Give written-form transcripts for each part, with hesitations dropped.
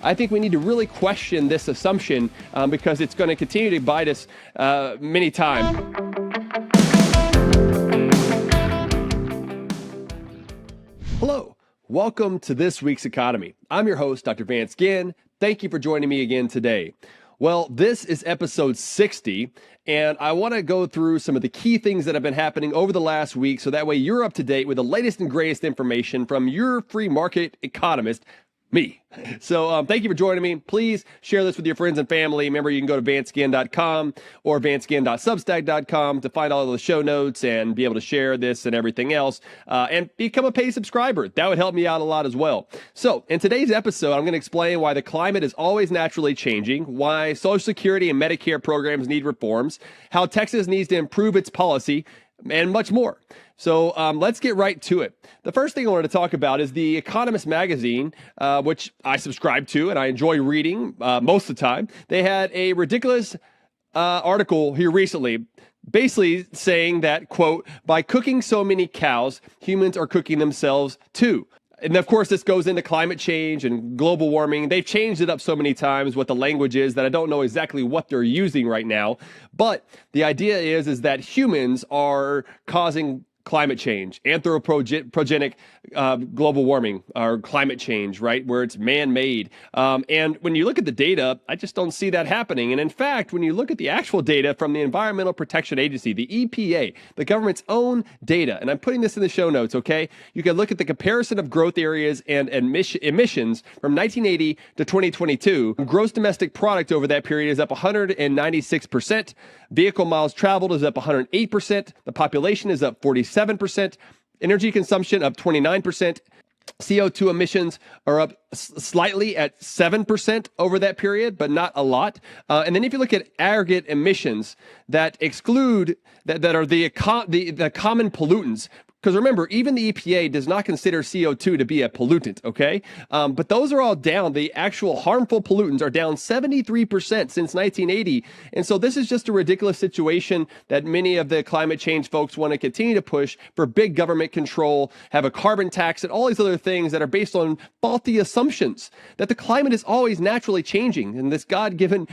I think we need to really question this assumption because it's going to continue to bite us many times. Hello, welcome to this week's economy. I'm your host, Dr. Vance Ginn. Thank you for joining me again today. Well, this is episode 60, and I want to go through some of the key things that have been happening over the last week so that way you're up to date with the latest and greatest information from your free market economist, me. So thank you for joining me. Please share this with your friends and family. Remember, you can go to vanceginn.com or vanceginn.substack.com to find all of the show notes and be able to share this and everything else and become a paid subscriber. That would help me out a lot as well. So in today's episode, I'm going to explain why the climate is always naturally changing, why Social Security and Medicare programs need reforms, how Texas needs to improve its policy, and much more. So let's get right to it. The first thing I wanted to talk about is The Economist magazine, which I subscribe to and I enjoy reading most of the time. They had a ridiculous article here recently, basically saying that, quote, by cooking so many cows, humans are cooking themselves too. And of course, this goes into climate change and global warming. They've changed it up so many times what the language is that I don't know exactly what they're using right now. But the idea is that humans are causing climate change, anthropogenic global warming, or climate change, right, where it's man-made. And when you look at the data, I just don't see that happening. And in fact, when you look at the actual data from the Environmental Protection Agency, the EPA, the government's own data, and I'm putting this in the show notes, okay? You can look at the comparison of growth areas and emissions from 1980 to 2022. Gross domestic product over that period is up 196%. Vehicle miles traveled is up 108%. The population is up 47%. Energy consumption up 29%. CO2 emissions are up slightly at 7% over that period, but not a lot. And then if you look at aggregate emissions that exclude, that are the common pollutants, because remember, even the EPA does not consider CO2 to be a pollutant, okay? But those are all down. The actual harmful pollutants are down 73% since 1980. And so this is just a ridiculous situation that many of the climate change folks want to continue to push for big government control, have a carbon tax, and all these other things that are based on faulty assumptions that the climate is always naturally changing. In this God-given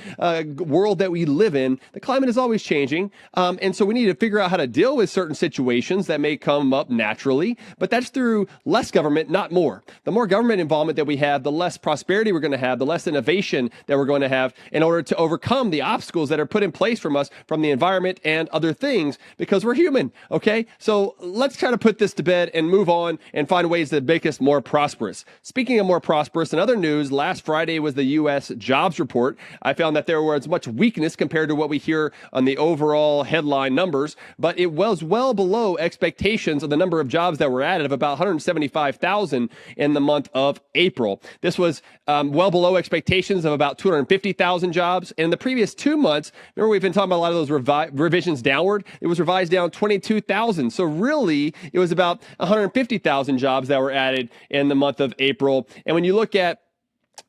world that we live in, the climate is always changing. And so we need to figure out how to deal with certain situations that may come up naturally, but that's through less government, not more. The more government involvement that we have, the less prosperity we're going to have, the less innovation that we're going to have in order to overcome the obstacles that are put in place from us, from the environment and other things, because we're human, okay? So let's try to put this to bed and move on and find ways that make us more prosperous. Speaking of more prosperous, in other news, last Friday was the U.S. jobs report. I found that there was much weakness compared to what we hear on the overall headline numbers, but it was well below expectations of the number of jobs that were added of about 175,000 in the month of April. This was well below expectations of about 250,000 jobs. And in the previous 2 months, remember we've been talking about a lot of those revisions downward. It was revised down 22,000. So really, it was about 150,000 jobs that were added in the month of April. And when you look at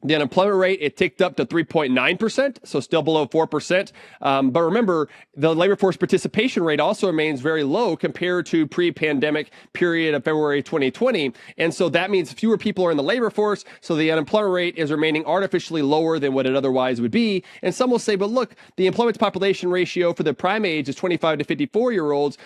the unemployment rate, it ticked up to 3.9%, so still below 4%. But remember, the labor force participation rate also remains very low compared to pre-pandemic period of February 2020. And so that means fewer people are in the labor force, so the unemployment rate is remaining artificially lower than what it otherwise would be. And some will say, but look, the employment to population ratio for the prime age is 25 to 54-year-olds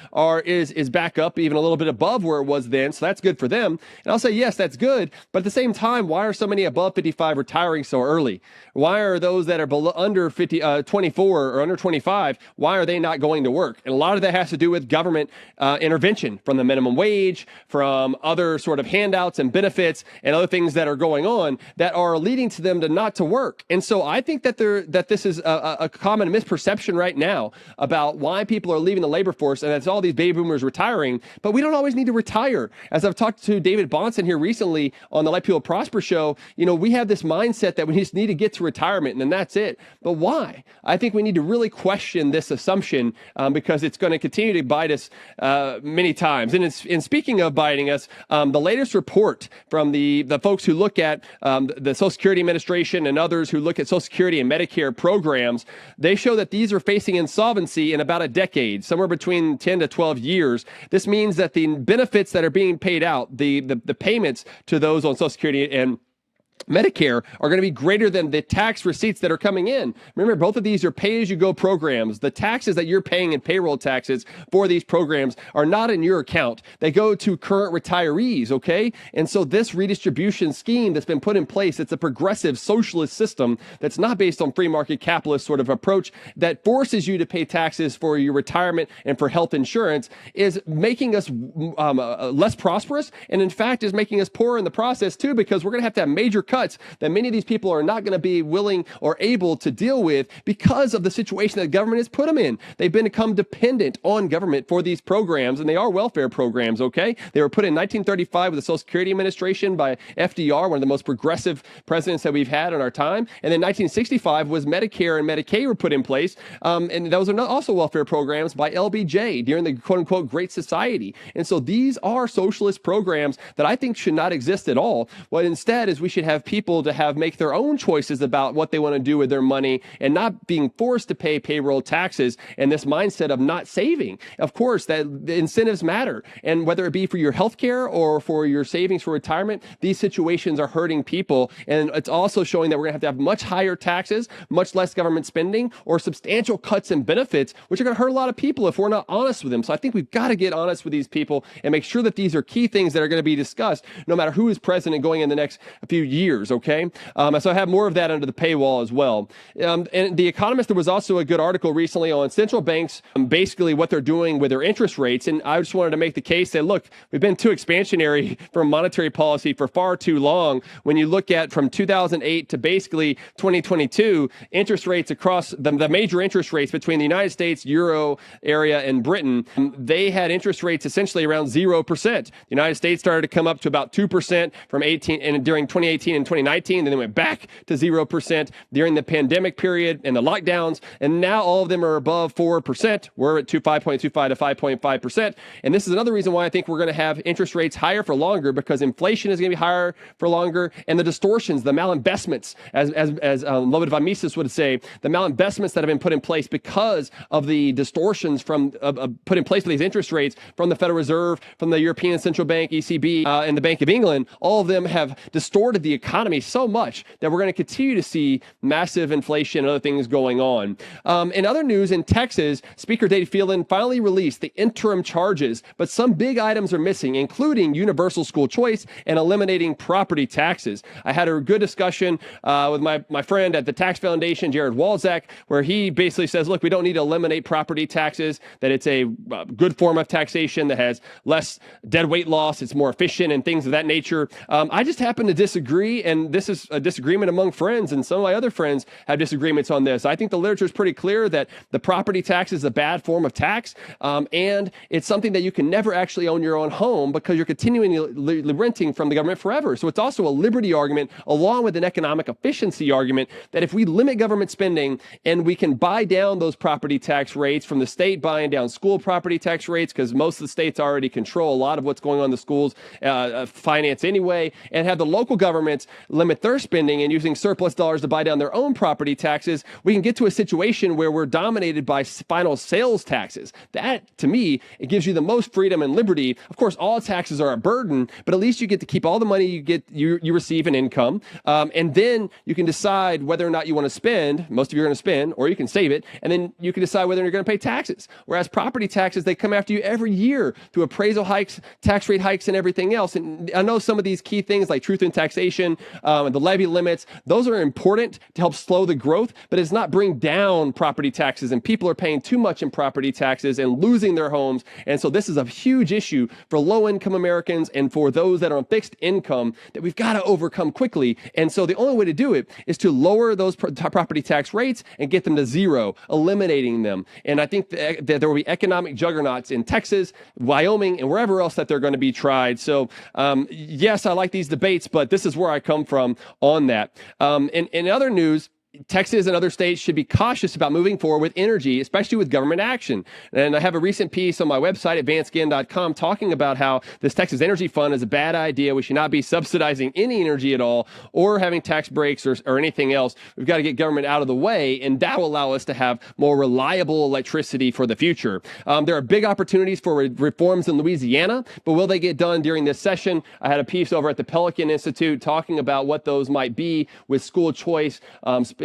is back up even a little bit above where it was then, so that's good for them. And I'll say, yes, that's good, but at the same time, why are so many above 55 retiring so early? Why are those that are below, under 24 or under 25, why are they not going to work? And a lot of that has to do with government intervention from the minimum wage, from other sort of handouts and benefits and other things that are going on that are leading to them to not to work. And so I think that this is a common misperception right now about why people are leaving the labor force, and it's all these baby boomers retiring, but we don't always need to retire. As I've talked to David Bonson here recently on the Let People Prosper show, we have this mindset that we just need to get to retirement and then that's it. But why? I think we need to really question this assumption because it's going to continue to bite us many times. And speaking of biting us, the latest report from the folks who look at the Social Security Administration and others who look at Social Security and Medicare programs, they show that these are facing insolvency in about a decade, somewhere between 10 to 12 years. This means that the benefits that are being paid out, the payments to those on Social Security and Medicare are going to be greater than the tax receipts that are coming in. Remember, both of these are pay-as-you-go programs. The taxes that you're paying in payroll taxes for these programs are not in your account. They go to current retirees, okay? And so this redistribution scheme that's been put in place, it's a progressive socialist system that's not based on free market capitalist sort of approach that forces you to pay taxes for your retirement and for health insurance, is making us less prosperous, and in fact is making us poorer in the process too, because we're going to have major cuts that many of these people are not going to be willing or able to deal with because of the situation that government has put them in. They've become dependent on government for these programs, and they are welfare programs, okay? They were put in 1935 with the Social Security Administration by FDR, one of the most progressive presidents that we've had in our time. And then 1965 was Medicare and Medicaid were put in place, and those are also welfare programs by LBJ during the quote-unquote Great Society. And so these are socialist programs that I think should not exist at all. What instead is we should have people to make their own choices about what they want to do with their money and not being forced to pay payroll taxes, and this mindset of not saving. Of course, that the incentives matter. And whether it be for your health care or for your savings for retirement, these situations are hurting people. And it's also showing that we're going to have much higher taxes, much less government spending, or substantial cuts in benefits, which are going to hurt a lot of people if we're not honest with them. So I think we've got to get honest with these people and make sure that these are key things that are going to be discussed no matter who is president going in the next few years. Okay. So I have more of that under the paywall as well. And The Economist, there was also a good article recently on central banks, basically what they're doing with their interest rates. And I just wanted to make the case that, look, we've been too expansionary for monetary policy for far too long. When you look at from 2008 to basically 2022, interest rates across the major interest rates between the United States, Euro area, and Britain, they had interest rates essentially around 0%. The United States started to come up to about 2% from 18 and during 2018 and 2019, then they went back to 0% during the pandemic period and the lockdowns, and now all of them are above 4%. We're at 5.25 to 5.5%, and this is another reason why I think we're going to have interest rates higher for longer, because inflation is going to be higher for longer, and the distortions, the malinvestments, as Lobet von Mises would say, the malinvestments that have been put in place because of the distortions from put in place for these interest rates from the Federal Reserve, from the European Central Bank, ECB, and the Bank of England. All of them have distorted the economy so much that we're going to continue to see massive inflation and other things going on. In other news, in Texas, Speaker Dave Phelan finally released the interim charges, but some big items are missing, including universal school choice and eliminating property taxes. I had a good discussion with my friend at the Tax Foundation, Jared Walczak, where he basically says, look, we don't need to eliminate property taxes, that it's a good form of taxation that has less deadweight loss, it's more efficient and things of that nature. I just happen to disagree, and this is a disagreement among friends, and some of my other friends have disagreements on this. I think the literature is pretty clear that the property tax is a bad form of tax, and it's something that you can never actually own your own home because you're continually renting from the government forever. So it's also a liberty argument along with an economic efficiency argument that if we limit government spending and we can buy down those property tax rates from the state buying down school property tax rates, because most of the states already control a lot of what's going on in the schools finance anyway, and have the local governments limit their spending and using surplus dollars to buy down their own property taxes, we can get to a situation where we're dominated by final sales taxes. That, to me, it gives you the most freedom and liberty. Of course, all taxes are a burden, but at least you get to keep all the money you receive in income, and then you can decide whether or not you want to spend. Most of you are going to spend, or you can save it, and then you can decide whether you're going to pay taxes. Whereas property taxes, they come after you every year through appraisal hikes, tax rate hikes, and everything else. And I know some of these key things like truth in taxation, the levy limits, those are important to help slow the growth, but it's not bring down property taxes, and people are paying too much in property taxes and losing their homes. And so this is a huge issue for low-income Americans and for those that are on fixed income that we've got to overcome quickly. And so the only way to do it is to lower those property tax rates and get them to zero, eliminating them. And I think that there will be economic juggernauts in Texas, Wyoming, and wherever else that they're going to be tried. So yes, I like these debates, but this is where I come from on that. In other news, Texas and other states should be cautious about moving forward with energy, especially with government action. And I have a recent piece on my website at vanceginn.com talking about how this Texas Energy Fund is a bad idea. We should not be subsidizing any energy at all or having tax breaks or anything else. We've got to get government out of the way, and that will allow us to have more reliable electricity for the future. There are big opportunities for reforms in Louisiana, but will they get done during this session? I had a piece over at the Pelican Institute talking about what those might be with school choice,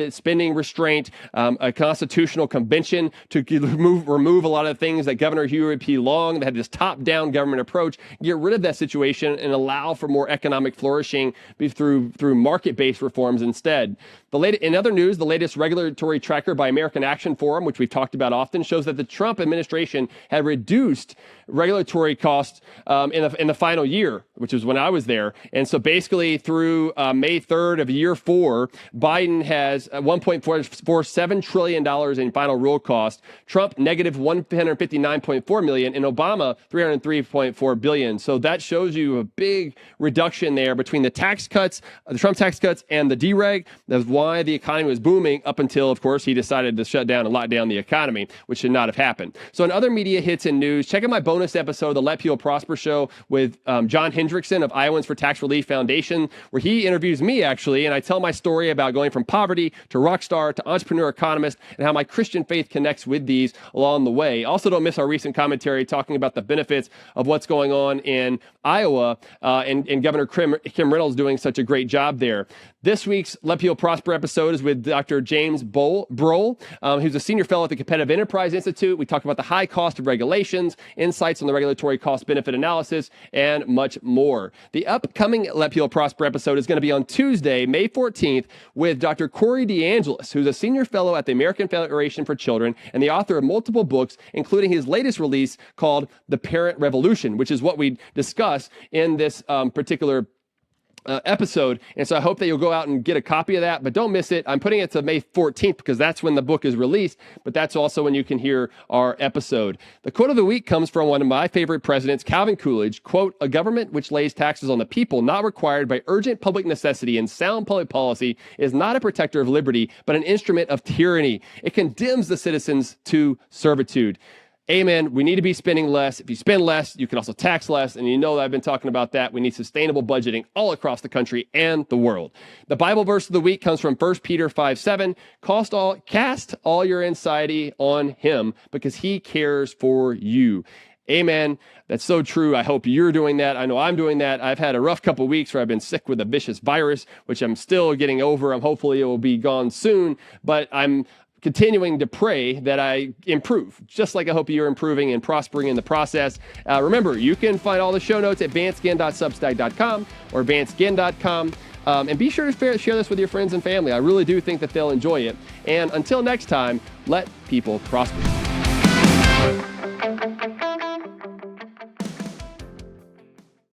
spending restraint, a constitutional convention to remove a lot of things that Governor Huey P. Long that had this top-down government approach, get rid of that situation and allow for more economic flourishing through market-based reforms instead. In other news, the latest regulatory tracker by American Action Forum, which we've talked about often, shows that the Trump administration had reduced regulatory costs in the final year, which is when I was there. And so basically through May 3rd of year 4, Biden has $1.47 trillion in final rule cost, Trump negative $159.4 million, and Obama $303.4 billion. So that shows you a big reduction there between the tax cuts, the Trump tax cuts, and the dereg. That's why the economy was booming up until, of course, he decided to shut down and lock down the economy, which should not have happened. So in other media hits and news, check out my bonus episode, the Let People Prosper Show with John Hendrickson of Iowans for Tax Relief Foundation, where he interviews me, actually, and I tell my story about going from poverty to rock star to entrepreneur economist and how my Christian faith connects with these along the way. Also, don't miss our recent commentary talking about the benefits of what's going on in Iowa and Governor Kim Reynolds doing such a great job there. This week's Let People Prosper episode is with Dr. James Brohl, who's a senior fellow at the Competitive Enterprise Institute. We talk about the high cost of regulations, insights on the regulatory cost-benefit analysis, and much more. The upcoming Let People Prosper episode is going to be on Tuesday, May 14th, with Dr. Corey DeAngelis, who's a senior fellow at the American Federation for Children and the author of multiple books, including his latest release called The Parent Revolution, which is what we discuss in this particular episode. And so I hope that you'll go out and get a copy of that, but don't miss it. I'm putting it to May 14th because that's when the book is released, but that's also when you can hear our episode. The quote of the week comes from one of my favorite presidents, Calvin Coolidge, quote, "A government which lays taxes on the people not required by urgent public necessity and sound public policy is not a protector of liberty, but an instrument of tyranny. It condemns the citizens to servitude." Amen. We need to be spending less. If you spend less, you can also tax less. And you know that I've been talking about that. We need sustainable budgeting all across the country and the world. The Bible verse of the week comes from 1 Peter 5:7. Cast all your anxiety on him because he cares for you. Amen. That's so true. I hope you're doing that. I know I'm doing that. I've had a rough couple of weeks where I've been sick with a vicious virus, which I'm still getting over. Hopefully it will be gone soon, but I'm continuing to pray that I improve, just like I hope you're improving and prospering in the process. Remember, you can find all the show notes at vanceginn.substack.com or vanceginn.com. And be sure to share this with your friends and family. I really do think that they'll enjoy it. And until next time, let people prosper.